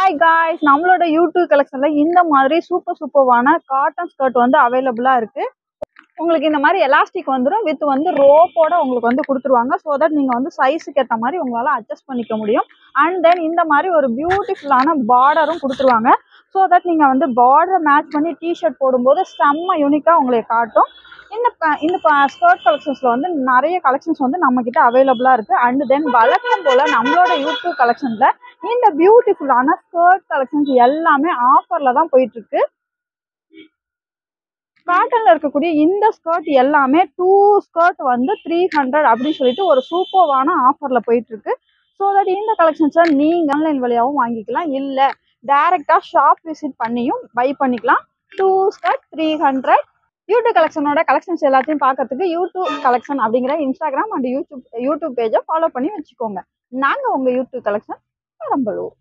Hi guys, நம்மளோட YouTube கலெக்ஷன்ல இந்த மாதிரி சூப்பர்வான காட்டன் ஸ்கர்ட் வந்து அவைலபிளா இருக்கு. உங்களுக்கு இந்த மாதிரி எலாஸ்டிக் வந்துரும் வித் வந்து ரோப்போட உங்களுக்கு வந்து கொடுத்துருவாங்க. ஸோ தட் நீங்க வந்து சைஸுக்கு ஏற்ற மாதிரி உங்களால அட்ஜஸ்ட் பண்ணிக்க முடியும். அண்ட் தென் இந்த மாதிரி ஒரு பியூட்டிஃபுல்லான பார்டரும் கொடுத்துருவாங்க. ஸோ தட் நீங்க வந்து பார்டரை மேட்ச் பண்ணி டிஷர்ட் போடும்போது செம்ம யூனிக்கா உங்களுக்கு காட்டும். இந்த ஸ்கர்ட் கலெக்ஷன்ஸ்ல வந்து நிறைய கலெக்ஷன்ஸ் வந்து நம்ம கிட்ட அவைலபிளா இருக்கு. அண்ட் தென் வழக்கம் போல நம்மளோட யூடியூப் கலெக்ஷன்ல இந்த பியூட்டிஃபுல்லான ஸ்கர்ட் கலெக்ஷன்ஸ் எல்லாமே ஆஃபர்ல தான் போயிட்டு இருக்கு. காட்டன்ல இருக்கக்கூடிய இந்த ஸ்கர்ட் எல்லாமே 2 ஸ்கர்ட் வந்து 300 அப்படின்னு சொல்லிட்டு ஒரு சூப்பர்வான ஆஃபர்ல போயிட்டு இருக்கு. ஸோ தட் இந்த கலெக்ஷன்ஸை நீங்க ஆன்லைன் வழியாகவும் வாங்கிக்கலாம், இல்ல டைரக்டா ஷாப் விசிட் பண்ணியும் பை பண்ணிக்கலாம். 2 ஸ்கர்ட் 300. யூடியூப் கலெக்ஷனோட கலெக்ஷன்ஸ் எல்லாத்தையும் பார்க்கறதுக்கு யூடியூப் கலெக்ஷன் அப்படிங்கிற இன்ஸ்டாகிராம் அண்ட் யூடியூப் பேஜை ஃபாலோ பண்ணி வச்சுக்கோங்க. நாங்க உங்க யூடியூப் கலெக்ஷன் பெரம்பலூர்.